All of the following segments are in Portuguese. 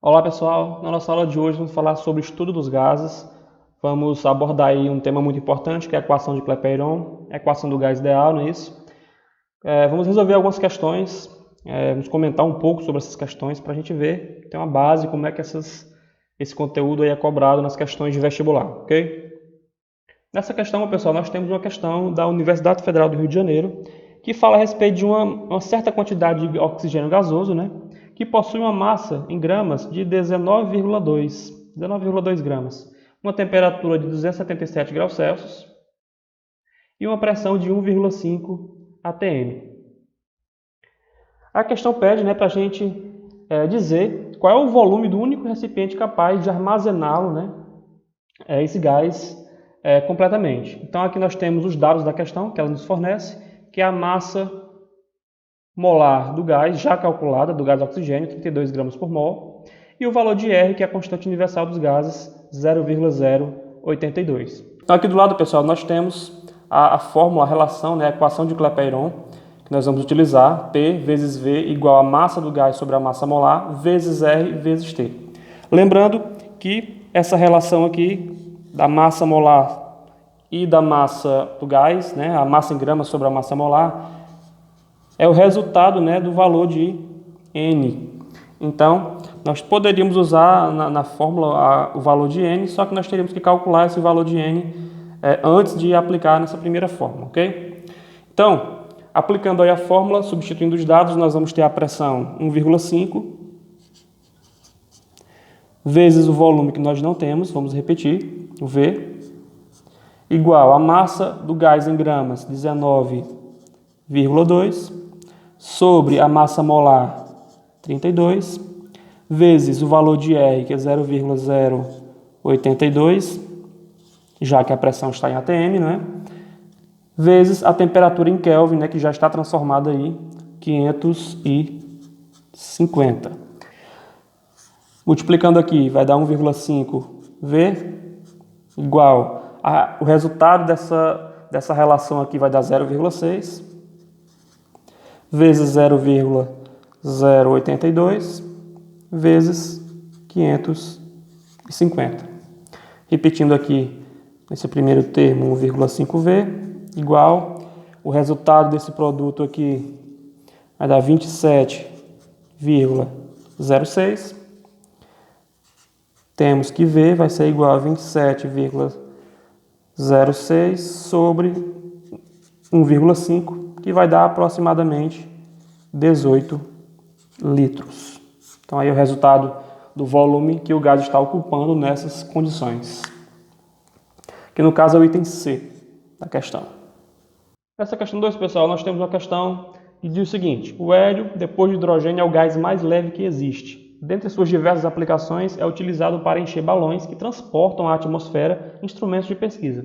Olá pessoal, na nossa aula de hoje vamos falar sobre o estudo dos gases. Vamos abordar aí um tema muito importante que é a equação de Clapeyron, a equação do gás ideal, não é isso? Vamos resolver algumas questões, vamos comentar um pouco sobre essas questões para a gente ver, ter uma base, como é que esse conteúdo aí é cobrado nas questões de vestibular, ok? Nessa questão, pessoal, nós temos uma questão da Universidade Federal do Rio de Janeiro que fala a respeito de uma certa quantidade de oxigênio gasoso, né? Que possui uma massa em gramas de 19,2 gramas, uma temperatura de 277 graus Celsius e uma pressão de 1,5 atm. A questão pede, né, para a gente dizer qual é o volume do único recipiente capaz de armazená-lo, né, esse gás completamente. Então aqui nós temos os dados da questão que ela nos fornece, que é a massa molar do gás, já calculada, do gás oxigênio, 32 gramas por mol, e o valor de R, que é a constante universal dos gases, 0,082. Então aqui do lado, pessoal, nós temos a fórmula, a relação, né, a equação de Clapeyron, que nós vamos utilizar, P vezes V igual a massa do gás sobre a massa molar, vezes R vezes T. Lembrando que essa relação aqui, da massa molar e da massa do gás, né, a massa em gramas sobre a massa molar, é o resultado, né, do valor de N. Então, nós poderíamos usar na fórmula o valor de N, só que nós teríamos que calcular esse valor de N antes de aplicar nessa primeira fórmula, ok? Então, aplicando aí a fórmula, substituindo os dados, nós vamos ter a pressão 1,5 vezes o volume que nós não temos, vamos repetir, o V, igual a massa do gás em gramas, 19,2, sobre a massa molar, 32, vezes o valor de R, que é 0,082, já que a pressão está em atm, né? Vezes a temperatura em Kelvin, né, que já está transformada aí, 550. Multiplicando aqui, vai dar 1,5 V igual o resultado dessa relação aqui vai dar 0,6 vezes 0,082 vezes 550. Repetindo aqui, esse primeiro termo, 1,5V igual o resultado desse produto aqui vai dar 27,06. Temos que V vai ser igual a 27,06 sobre 1,5, que vai dar aproximadamente 18 litros. Então aí é o resultado do volume que o gás está ocupando nessas condições. Que no caso é o item C da questão. Nessa questão 2, pessoal, nós temos uma questão que diz o seguinte: o hélio, depois do hidrogênio, é o gás mais leve que existe. Dentre suas diversas aplicações, é utilizado para encher balões que transportam à atmosfera instrumentos de pesquisa.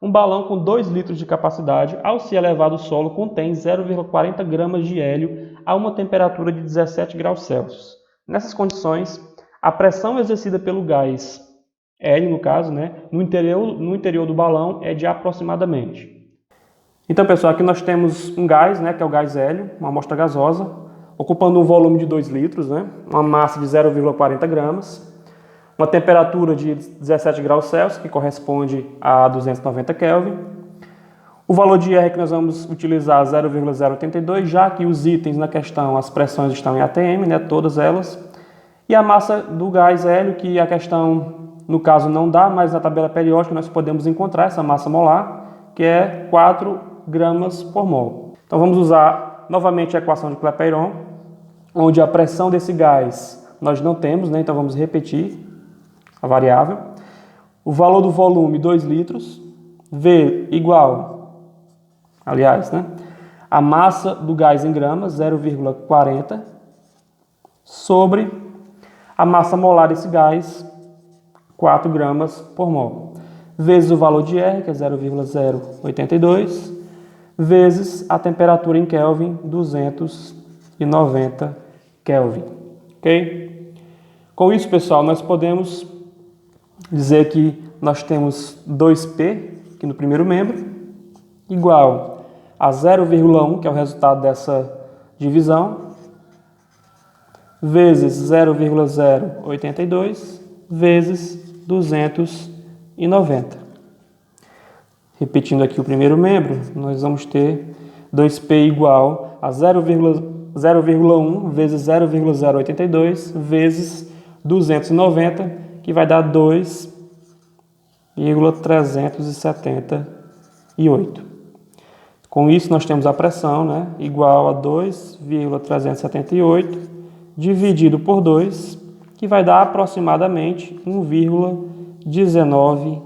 Um balão com 2 litros de capacidade, ao se elevar do solo, contém 0,40 gramas de hélio a uma temperatura de 17 graus Celsius. Nessas condições, a pressão exercida pelo gás hélio, no caso, né, no interior do balão é de aproximadamente. Então, pessoal, aqui nós temos um gás, né, que é o gás hélio, uma amostra gasosa, ocupando um volume de 2 litros, né? Uma massa de 0,40 gramas, uma temperatura de 17 graus Celsius, que corresponde a 290 Kelvin. O valor de R que nós vamos utilizar 0,082, já que os itens na questão, as pressões estão em atm, né? Todas elas. E a massa do gás hélio, que a questão, no caso, não dá, mas na tabela periódica nós podemos encontrar essa massa molar, que é 4 gramas por mol. Então vamos usar novamente a equação de Clapeyron, onde a pressão desse gás nós não temos, né? Então vamos repetir a variável. O valor do volume, 2 litros, V igual, aliás, né? A massa do gás em gramas, 0,40, sobre a massa molar desse gás, 4 gramas por mol, vezes o valor de R, que é 0,082, vezes a temperatura em Kelvin, 290 Kelvin, ok? Com isso, pessoal, nós podemos dizer que nós temos 2P aqui no primeiro membro, igual a 0,1, que é o resultado dessa divisão, vezes 0,082 vezes 290. Repetindo aqui o primeiro membro, nós vamos ter 2P igual a 0,1 vezes 0,082 vezes 290, que vai dar 2,378. Com isso, nós temos a pressão, né, igual a 2,378 dividido por 2, que vai dar aproximadamente 1,19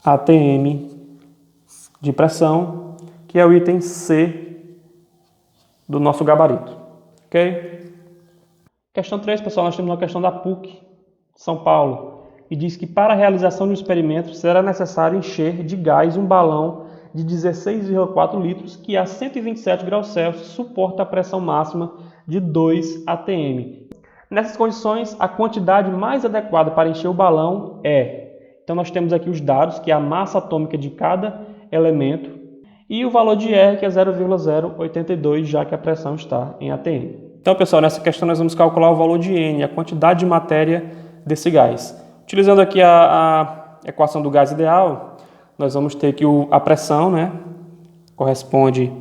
atm de pressão, que é o item C do nosso gabarito. Ok? Questão 3, pessoal, nós temos uma questão da PUC de São Paulo, e diz que para a realização de um experimento será necessário encher de gás um balão de 16,4 litros que a 127 graus Celsius suporta a pressão máxima de 2 atm. Nessas condições, a quantidade mais adequada para encher o balão é... Então nós temos aqui os dados, que é a massa atômica de cada elemento, e o valor de R, que é 0,082, já que a pressão está em atm. Então, pessoal, nessa questão nós vamos calcular o valor de N, a quantidade de matéria desse gás. Utilizando aqui a equação do gás ideal, nós vamos ter que a pressão, né, corresponde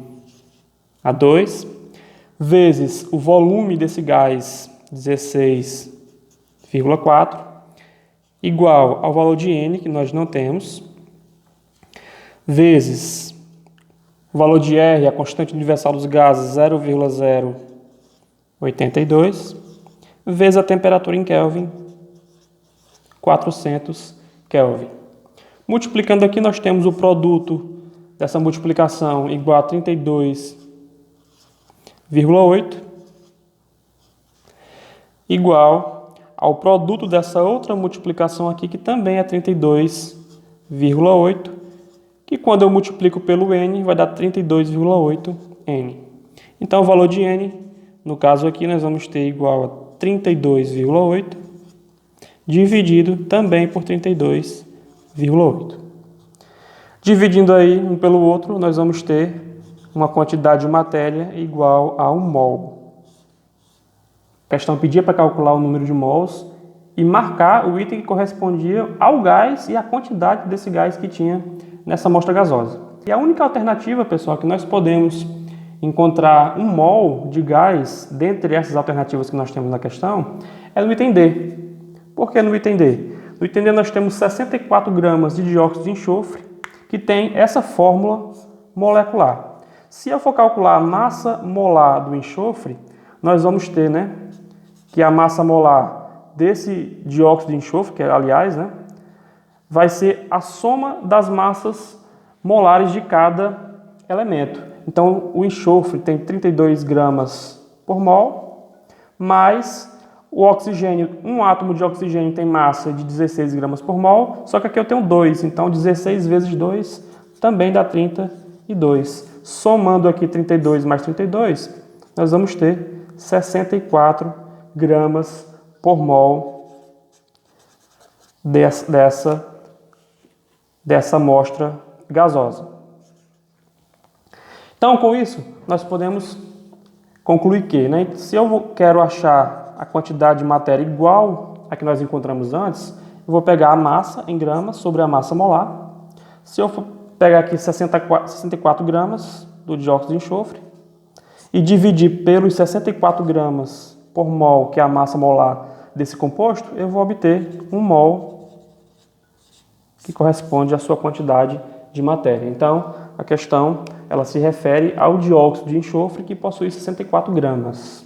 a 2, vezes o volume desse gás, 16,4, igual ao valor de N, que nós não temos, vezes o valor de R, a constante universal dos gases, 0,082, vezes a temperatura em Kelvin, 400 Kelvin. Multiplicando aqui, nós temos o produto dessa multiplicação igual a 32,8, igual ao produto dessa outra multiplicação aqui, que também é 32,8, que quando eu multiplico pelo N, vai dar 32,8 N. Então, o valor de N, no caso aqui, nós vamos ter igual a 32,8, dividido também por 32,8. Dividindo aí um pelo outro, nós vamos ter uma quantidade de matéria igual a 1 mol. A questão pedia para calcular o número de mols e marcar o item que correspondia ao gás e a quantidade desse gás que tinha nessa amostra gasosa. E a única alternativa, pessoal, que nós podemos encontrar 1 mol de gás dentre essas alternativas que nós temos na questão é no item D. Por que no item D? No item D nós temos 64 gramas de dióxido de enxofre, que tem essa fórmula molecular. Se eu for calcular a massa molar do enxofre, nós vamos ter, né, que a massa molar desse dióxido de enxofre, que aliás, né, vai ser a soma das massas molares de cada elemento. Então, o enxofre tem 32 gramas por mol, mais o oxigênio, um átomo de oxigênio tem massa de 16 gramas por mol, só que aqui eu tenho 2, então 16 vezes 2 também dá 32. Somando aqui 32 mais 32, nós vamos ter 64 gramas por mol dessa amostra gasosa. Então, com isso, nós podemos concluir que, né, se eu quero achar a quantidade de matéria igual a que nós encontramos antes, eu vou pegar a massa em gramas sobre a massa molar. Se eu for pegar aqui 64 gramas do dióxido de enxofre e dividir pelos 64 gramas por mol, que é a massa molar desse composto, eu vou obter 1 mol, que corresponde à sua quantidade de matéria. Então, a questão ela se refere ao dióxido de enxofre, que possui 64 gramas.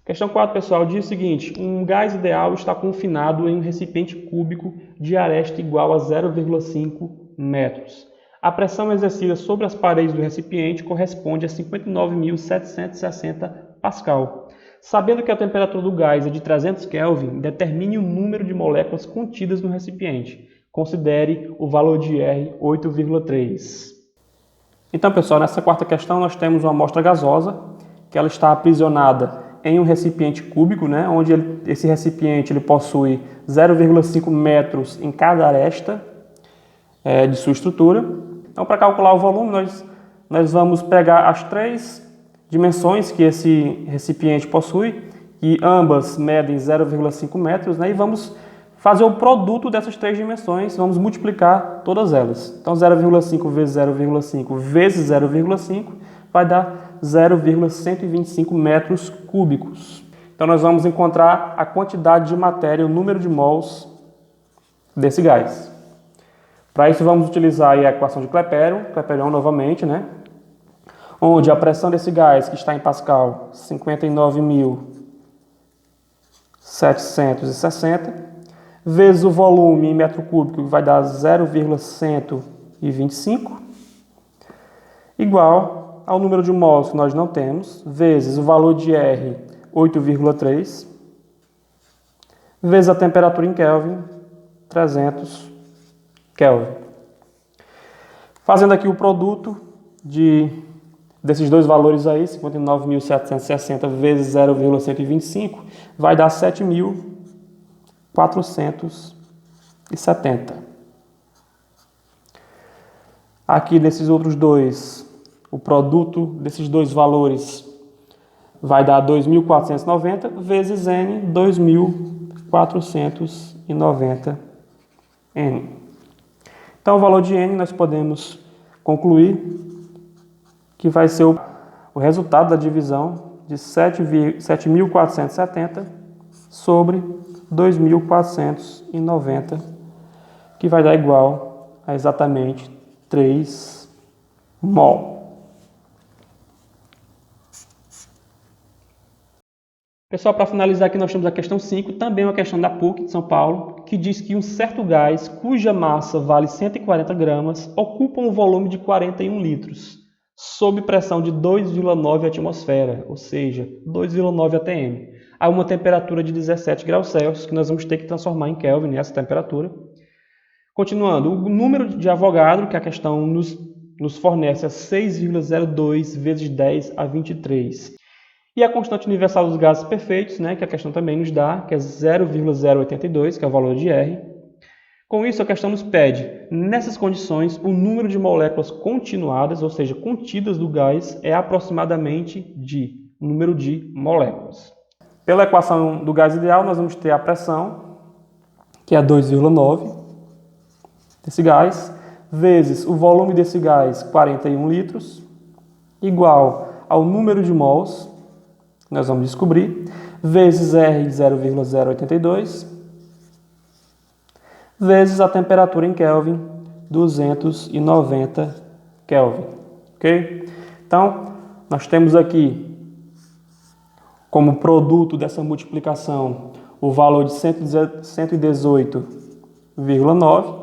Questão 4, pessoal, diz o seguinte: um gás ideal está confinado em um recipiente cúbico de aresta igual a 0,5 metros. A pressão exercida sobre as paredes do recipiente corresponde a 59.760 pascal. Sabendo que a temperatura do gás é de 300 Kelvin, determine o número de moléculas contidas no recipiente. Considere o valor de R 8,3. Então, pessoal, nessa quarta questão nós temos uma amostra gasosa, que ela está aprisionada em um recipiente cúbico, né, onde esse recipiente ele possui 0,5 metros em cada aresta de sua estrutura. Então, para calcular o volume, nós vamos pegar as três dimensões que esse recipiente possui, e ambas medem 0,5 metros, né? E vamos fazer o produto dessas três dimensões, vamos multiplicar todas elas. Então 0,5 vezes 0,5 vezes 0,5 vai dar 0,125 metros cúbicos. Então nós vamos encontrar a quantidade de matéria, o número de mols desse gás. Para isso vamos utilizar aí a equação de Clapeyron novamente, né? Onde a pressão desse gás, que está em Pascal, 59.760, vezes o volume em metro cúbico, que vai dar 0,125, igual ao número de mols que nós não temos, vezes o valor de R, 8,3, vezes a temperatura em Kelvin, 300 Kelvin. Fazendo aqui o produto desses dois valores aí, 59.760 vezes 0,125, vai dar 7.470. Aqui desses outros dois, o produto desses dois valores vai dar 2.490 vezes N, 2.490 N. Então, o valor de N nós podemos concluir que vai ser o resultado da divisão de 7.470 sobre 2.490, que vai dar igual a exatamente 3 mol. Pessoal, para finalizar aqui nós temos a questão 5, também uma questão da PUC de São Paulo, que diz que um certo gás, cuja massa vale 140 gramas, ocupa um volume de 41 litros, sob pressão de 2,9 atmosfera, ou seja, 2,9 atm, a uma temperatura de 17 graus Celsius, que nós vamos ter que transformar em Kelvin, essa temperatura. Continuando, o número de Avogadro, que a questão nos fornece, é 6,02 vezes 10 a 23. E a constante universal dos gases perfeitos, né, que a questão também nos dá, que é 0,082, que é o valor de R. Com isso, a questão nos pede, nessas condições, o número de moléculas continuadas, ou seja, contidas do gás, é aproximadamente de número de moléculas. Pela equação do gás ideal, nós vamos ter a pressão, que é 2,9 desse gás, vezes o volume desse gás, 41 litros, igual ao número de mols, nós vamos descobrir, vezes R, 0,082, vezes a temperatura em Kelvin, 290 Kelvin. Ok? Então, nós temos aqui, como produto dessa multiplicação, o valor de 118,9,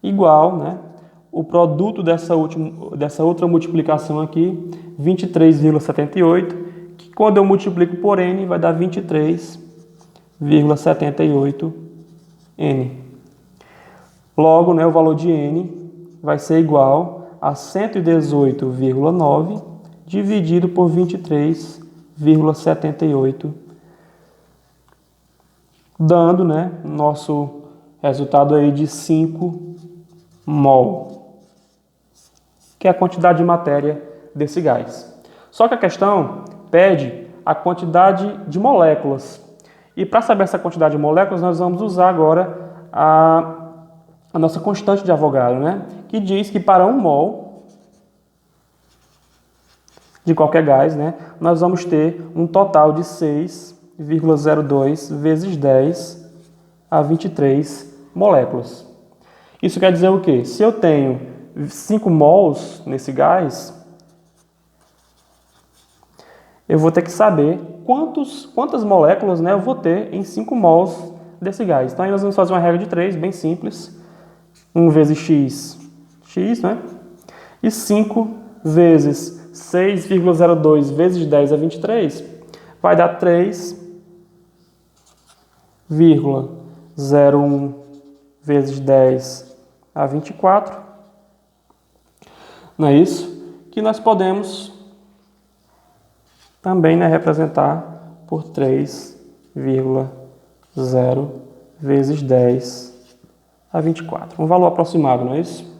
igual, né, o produto dessa outra multiplicação aqui, 23,78, que quando eu multiplico por N, vai dar 23,78 N. Logo, né, o valor de N vai ser igual a 118,9 dividido por 23,78, dando, né, nosso resultado aí de 5 mol, que é a quantidade de matéria desse gás. Só que a questão pede a quantidade de moléculas. E para saber essa quantidade de moléculas, nós vamos usar agora a nossa constante de Avogadro, né? Que diz que para 1 mol de qualquer gás, né, nós vamos ter um total de 6,02 vezes 10 a 23 moléculas. Isso quer dizer o quê? Se eu tenho 5 mols nesse gás, eu vou ter que saber quantas moléculas, né, eu vou ter em 5 mols desse gás. Então, aí nós vamos fazer uma regra de 3, bem simples. 1 vezes x, né? E 5 vezes 6,02 vezes 10 a 23 vai dar 3,01 vezes 10 a 24. Não é isso? Que nós podemos também, né, representar por 3,0 vezes 10 a 24. Um valor aproximado, não é isso?